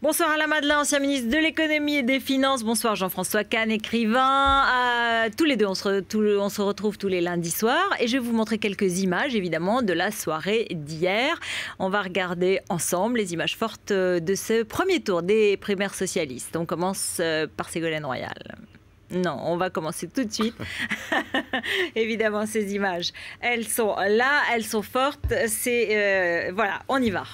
Bonsoir Alain Madelin, ancien ministre de l'économie et des finances. Bonsoir Jean-François Kahn, écrivain. Tous les deux, on se retrouve tous les lundis soirs. Et je vais vous montrer quelques images, évidemment, de la soirée d'hier. On va regarder ensemble les images fortes de ce premier tour des primaires socialistes. On commence par Ségolène Royal. Non, on va commencer tout de suite. Évidemment, ces images, elles sont là, elles sont fortes. Voilà, on y va.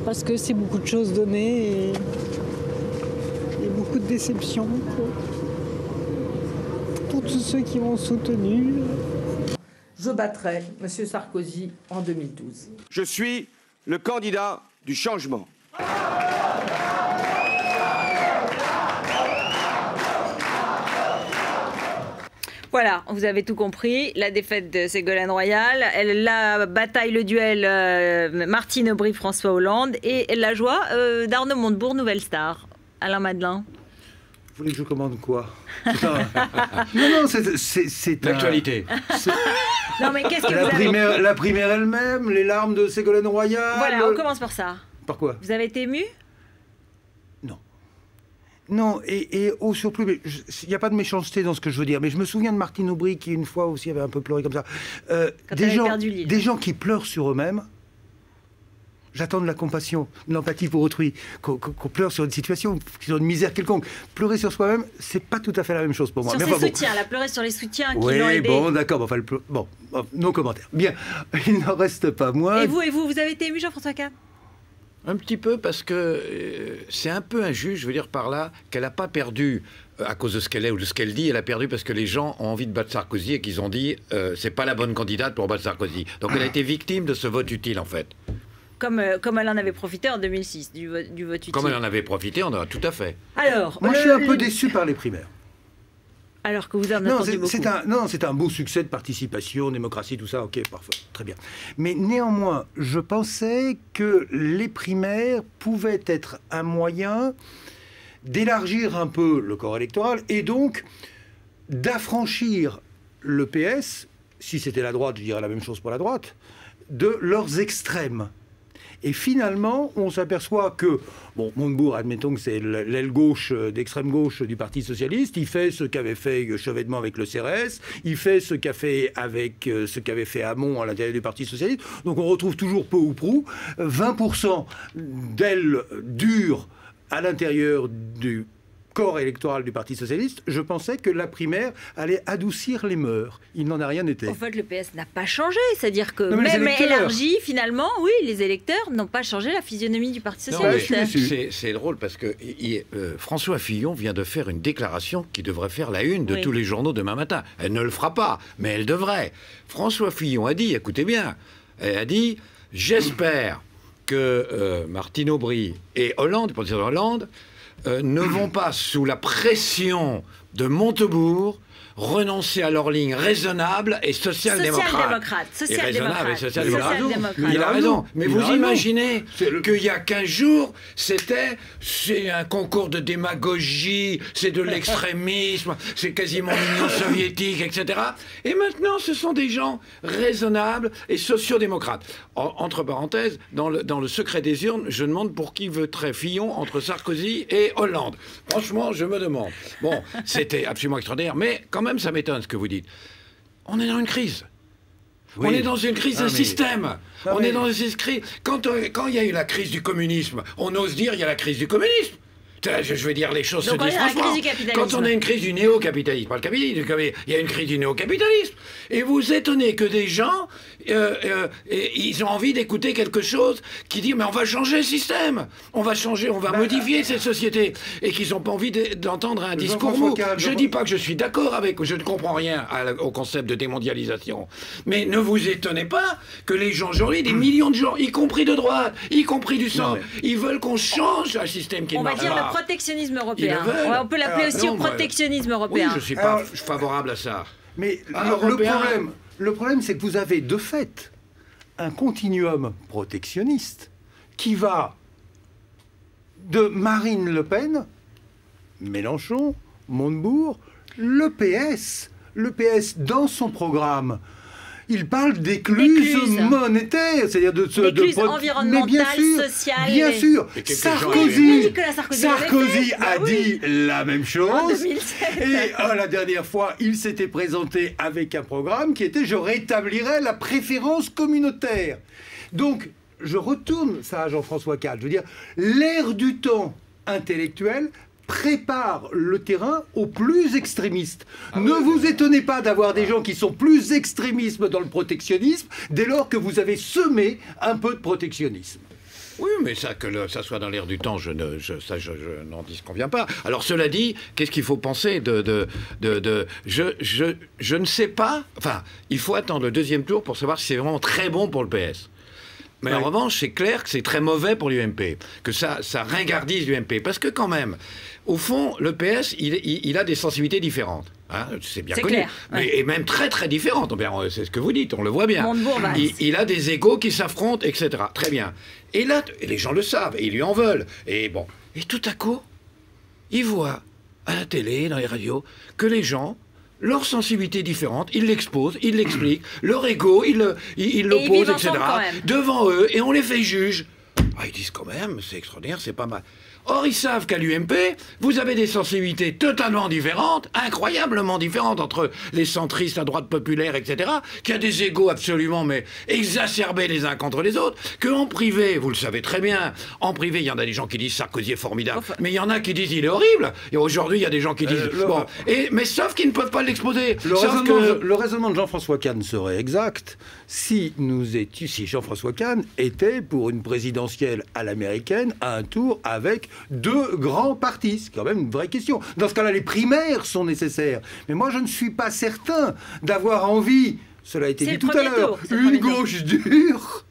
Parce que c'est beaucoup de choses données et beaucoup de déceptions pour tous ceux qui m'ont soutenu. Je battrai M. Sarkozy en 2012. Je suis le candidat du changement. Voilà, vous avez tout compris. La défaite de Ségolène Royal, la bataille, le duel Martine Aubry, François Hollande et la joie d'Arnaud Montebourg, nouvelle star. Alain Madelin. Vous voulez que je commande quoi? Non, c'est l'actualité. Non, mais qu'est-ce que vous avez... La primaire elle-même, les larmes de Ségolène Royal... Voilà, on commence par ça. Par quoi? Vous avez été ému? Non, et au surplus, il n'y a pas de méchanceté dans ce que je veux dire, mais je me souviens de Martine Aubry qui, une fois aussi, avait un peu pleuré comme ça. Des gens qui pleurent sur eux-mêmes, j'attends de la compassion, de l'empathie pour autrui, qu'on pleure sur une situation, sur une misère quelconque. Pleurer sur soi-même, c'est pas tout à fait la même chose pour moi. Sur ses soutiens, elle a pleuré sur les soutiens qui l'ont aidé. Oui, bon, d'accord, bon, non commentaire. Bien, il n'en reste pas moins... Et vous avez été ému, Jean-François Kahn? Un petit peu, parce que c'est un peu injuste, je veux dire par là, qu'elle n'a pas perdu à cause de ce qu'elle est ou de ce qu'elle dit. Elle a perdu parce que les gens ont envie de battre Sarkozy et qu'ils ont dit c'est pas la bonne candidate pour battre Sarkozy. Donc elle a été victime de ce vote utile, en fait. Comme elle en avait profité en 2006, du vote utile. Comme elle en avait profité, on a tout à fait. Alors, moi, je suis un peu déçu par les primaires. Alors que vous en attendez beaucoup. C'est un beau succès de participation, démocratie, tout ça, ok, parfait, très bien. Mais néanmoins, je pensais que les primaires pouvaient être un moyen d'élargir un peu le corps électoral et donc d'affranchir le PS, si c'était la droite, je dirais la même chose pour la droite, de leurs extrêmes. Et finalement, on s'aperçoit que, bon, Montebourg, admettons que c'est l'aile gauche, d'extrême gauche du Parti Socialiste, il fait ce qu'avait fait Chevènement avec le CRS, il fait ce qu'avait fait Hamon à l'intérieur du Parti Socialiste. Donc on retrouve toujours peu ou prou 20% d'ailes dures à l'intérieur du corps électoral du Parti Socialiste. Je pensais que la primaire allait adoucir les mœurs. Il n'en a rien été. En fait, le PS n'a pas changé. C'est-à-dire que même élargi, finalement, oui, les électeurs n'ont pas changé la physionomie du Parti Socialiste. C'est drôle parce que François Fillon vient de faire une déclaration qui devrait faire la une de tous les journaux demain matin. Elle ne le fera pas, mais elle devrait. François Fillon a dit, écoutez bien, elle a dit « J'espère que Martine Aubry et Hollande, pour dire Hollande, ne vont pas, sous la pression de Montebourg, renoncer à leur ligne raisonnable et social-démocrate. Il a raison. Mais vous imaginez qu'il y a 15 jours, c'est un concours de démagogie, c'est de l'extrémisme, c'est quasiment l'Union soviétique, etc. Et maintenant, ce sont des gens raisonnables et sociodémocrates. Entre parenthèses, dans le secret des urnes, je demande pour qui voterait Fillon entre Sarkozy et Hollande. Franchement, je me demande. Bon, c'était absolument extraordinaire, mais quand même, ça m'étonne ce que vous dites. On est dans une crise. Oui. On est dans une crise de système. On est dans une crise. Quand il y a eu la crise du communisme, on ose dire il y a la crise du communisme. Je veux dire, les choses se disent franchement. Quand on a une crise du néo-capitalisme, pas le capitalisme, il y a une crise du néo-capitalisme. Et vous étonnez que des gens, ils ont envie d'écouter quelque chose qui dit mais on va changer le système, on va changer, on va modifier cette société, et qu'ils n'ont pas envie d'entendre un discours mou. Je ne dis pas que je suis d'accord avec, je ne comprends rien au concept de démondialisation, mais ne vous étonnez pas que les gens aujourd'hui, des millions de gens, y compris de droite, y compris du centre, ils veulent qu'on change un système qui ne marche pas. Protectionnisme européen. On peut l'appeler aussi au protectionnisme européen. Oui, je ne suis pas favorable à ça. Mais le problème, c'est que vous avez de fait un continuum protectionniste qui va de Marine Le Pen, Mélenchon, Montebourg, le PS dans son programme. Il parle d'écluse monétaire, c'est-à-dire d'écluse environnementale, sociale. Bien sûr, Sarkozy a oui. dit la même chose. En 2007. Et la dernière fois, il s'était présenté avec un programme qui était « Je rétablirai la préférence communautaire ». Donc, je retourne ça à Jean-François Kahn. Je veux dire, l'ère du temps intellectuel prépare le terrain aux plus extrémistes. Ne vous étonnez pas d'avoir des gens qui sont plus extrémistes dans le protectionnisme dès lors que vous avez semé un peu de protectionnisme. Oui, mais ça, ça soit dans l'air du temps, je n'en disconviens pas. Alors, cela dit, qu'est-ce qu'il faut penser je ne sais pas. Enfin, il faut attendre le deuxième tour pour savoir si c'est vraiment très bon pour le PS. Mais en revanche, c'est clair que c'est très mauvais pour l'UMP, que ça ringardise l'UMP. Parce que quand même, au fond, le PS, il a des sensibilités différentes. Hein, c'est bien connu. Clair, ouais. Et même très très différentes. C'est ce que vous dites, on le voit bien. Montebourg-Valls. Il a des égos qui s'affrontent, etc. Très bien. Et là, les gens le savent, et ils lui en veulent. Et bon. Et tout à coup, il voit à la télé, dans les radios, que les gens, leurs sensibilités différentes, ils l'exposent, ils l'expliquent, leur ego, ils l'opposent, etc. Devant eux, et on les fait juge. Ah, ils disent quand même, c'est extraordinaire, c'est pas mal. Or, ils savent qu'à l'UMP, vous avez des sensibilités totalement différentes, incroyablement différentes entre les centristes, la droite populaire, etc., qu'il y a des égos absolument, mais exacerbés les uns contre les autres, qu'en privé, vous le savez très bien, en privé, il y en a des gens qui disent Sarkozy est formidable, mais il y en a qui disent il est horrible, et aujourd'hui, il y a des gens qui disent... bon, mais sauf qu'ils ne peuvent pas l'exposer. Le raisonnement de Jean-François Kahn serait exact si Jean-François Kahn était pour une présidentielle à l'américaine à un tour avec 2 grands partis. C'est quand même une vraie question. Dans ce cas-là, les primaires sont nécessaires. Mais moi, je ne suis pas certain d'avoir envie, cela a été dit tout à l'heure, une gauche dure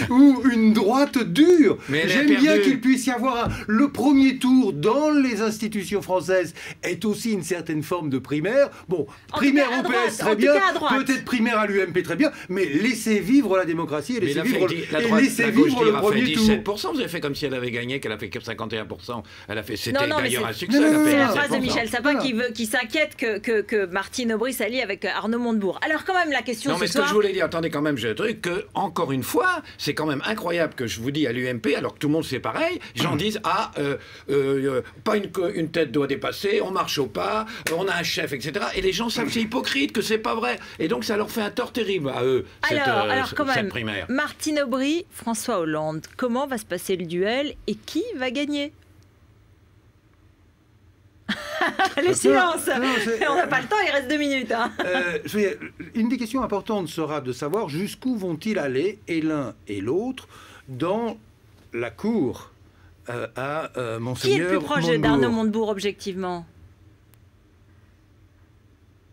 ou une droite dure. J'aime bien qu'il puisse y avoir le premier tour dans les institutions françaises est aussi une certaine forme de primaire. Bon, primaire au PS très bien, peut-être primaire à l'UMP très bien, mais laissez vivre la démocratie et laissez vivre le premier tour. 17%, vous avez fait comme si elle avait gagné, qu'elle a fait que 51%. Elle a fait, c'était d'ailleurs un succès. C'est la phrase de Michel Sapin qui s'inquiète que Martine Aubry s'allie avec Arnaud Montebourg. Alors quand même la question ce que je voulais dire, attendez quand même, j'ai un truc que encore une fois, c'est quand même incroyable que je vous dis à l'UMP, alors que tout le monde c'est pareil, les gens disent pas une tête doit dépasser, on marche au pas, on a un chef, etc. Et les gens savent que c'est hypocrite, que c'est pas vrai. Et donc ça leur fait un tort terrible à eux, cette primaire. Martine Aubry, François Hollande, comment va se passer le duel et qui va gagner? Le silence. On n'a pas le temps, il reste 2 minutes. Hein. Une des questions importantes sera de savoir jusqu'où vont-ils aller, et l'un et l'autre, dans la cour à Monseigneur Qui est le plus proche d'Arnaud Montebourg, objectivement?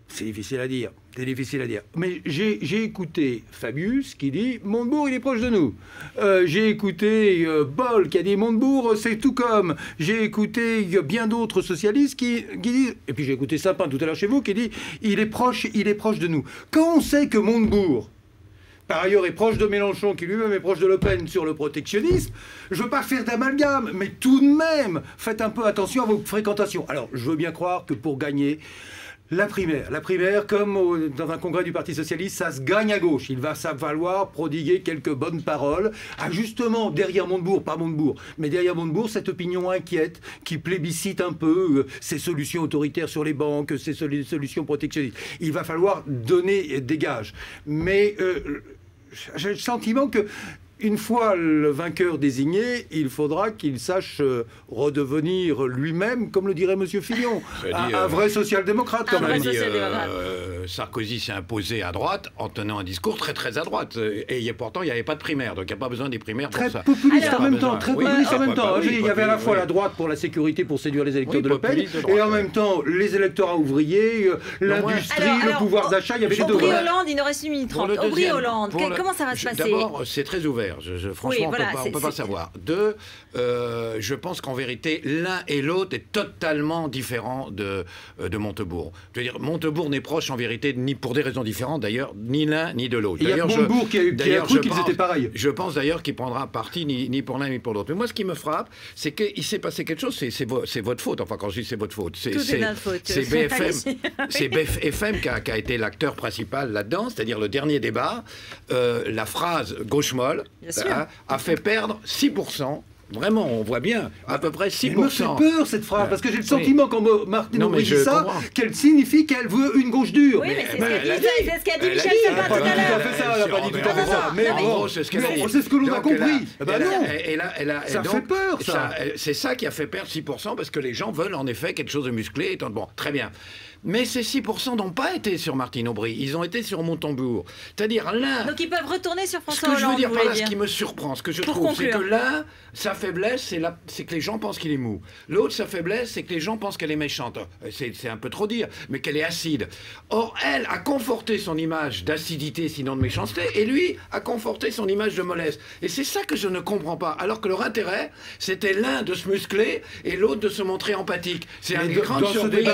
C'est difficile à dire. C'est difficile à dire. Mais j'ai écouté Fabius qui dit « Montebourg, il est proche de nous ». J'ai écouté Boll qui a dit « Montebourg, c'est tout comme ». J'ai écouté bien d'autres socialistes qui disent... Et puis j'ai écouté Sapin tout à l'heure chez vous qui dit « Il est proche de nous ». Quand on sait que Montebourg, par ailleurs, est proche de Mélenchon, qui lui-même est proche de Le Pen sur le protectionnisme, je ne veux pas faire d'amalgame, mais tout de même, faites un peu attention à vos fréquentations. Alors, je veux bien croire que pour gagner... La primaire, comme dans un congrès du Parti Socialiste, ça se gagne à gauche. Il va falloir prodiguer quelques bonnes paroles. Justement, derrière Montebourg, pas Montebourg, mais derrière Montebourg, cette opinion inquiète qui plébiscite un peu ces solutions autoritaires sur les banques, ces solutions protectionnistes. Il va falloir donner des gages. Mais j'ai le sentiment que... Une fois le vainqueur désigné, il faudra qu'il sache redevenir lui-même, comme le dirait M. Fillon, un vrai social-démocrate quand même. Sarkozy s'est imposé à droite en tenant un discours très très à droite. Et pourtant, il n'y avait pas de primaire, donc il n'y a pas besoin des primaires pour ça. Populiste en même temps, très populiste en même temps. Il y avait à la fois la droite pour la sécurité, pour séduire les électeurs de Le Pen, et en même temps les électorats ouvriers, l'industrie, le pouvoir d'achat, il y avait les deux. Aubry Hollande, il nous reste 1 minute 30. Aubry Hollande, comment ça va se passer? D'abord, c'est très ouvert. faire. Franchement, Oui, voilà, on peut pas savoir. 2, je pense qu'en vérité, l'un et l'autre est totalement différent de Montebourg. Je veux dire, Montebourg n'est proche en vérité, ni pour des raisons différentes d'ailleurs, ni l'un ni de l'autre. Il y a Montebourg qui a cru qu'ils étaient pareils. Je pense d'ailleurs qu'il prendra parti ni pour l'un ni pour l'autre. Mais moi, ce qui me frappe, c'est qu'il s'est passé quelque chose, c'est votre faute. Enfin, quand je dis c'est votre faute, c'est BFM qui a été l'acteur principal là-dedans, c'est-à-dire le dernier débat. La phrase gauche molle a fait perdre 6%. Vraiment, on voit bien, à peu près 6%. Elle me fait peur cette phrase, parce que j'ai le sentiment quand Martine Aubry dit ça, qu'elle signifie qu'elle veut une gauche dure. Oui, mais c'est ce qu'a dit Michel Sapin tout à l'heure. Elle n'a pas dit tout à fait ça, mais bon, c'est ce que l'on a compris. Ben non, ça fait peur, ça. C'est ça qui a fait perdre 6%, parce que les gens veulent en effet quelque chose de musclé. Bon, très bien. Mais ces 6% n'ont pas été sur Martine Aubry, ils ont été sur Montebourg. C'est-à-dire là... Donc ils peuvent retourner sur François Hollande. Ce que je veux dire par là, ce qui me surprend, ce que je trouve, c'est que là, sa faiblesse, c'est que les gens pensent qu'il est mou. L'autre, sa faiblesse, c'est que les gens pensent qu'elle est méchante. C'est un peu trop dire, mais qu'elle est acide. Or, elle a conforté son image d'acidité, sinon de méchanceté, et lui a conforté son image de mollesse. Et c'est ça que je ne comprends pas. Alors que leur intérêt, c'était l'un de se muscler et l'autre de se montrer empathique. C'est un grande surprise.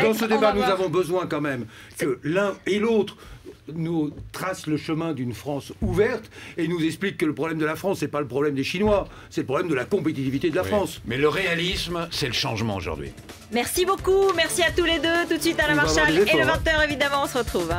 Dans ce débat, nous avons besoin quand même que l'un et l'autre nous tracent le chemin d'une France ouverte et nous expliquent que le problème de la France, c'est pas le problème des Chinois, c'est le problème de la compétitivité de la France. Mais le réalisme, c'est le changement aujourd'hui. Merci beaucoup, merci à tous les deux. Tout de suite à la Marchale et le 20h évidemment, on se retrouve.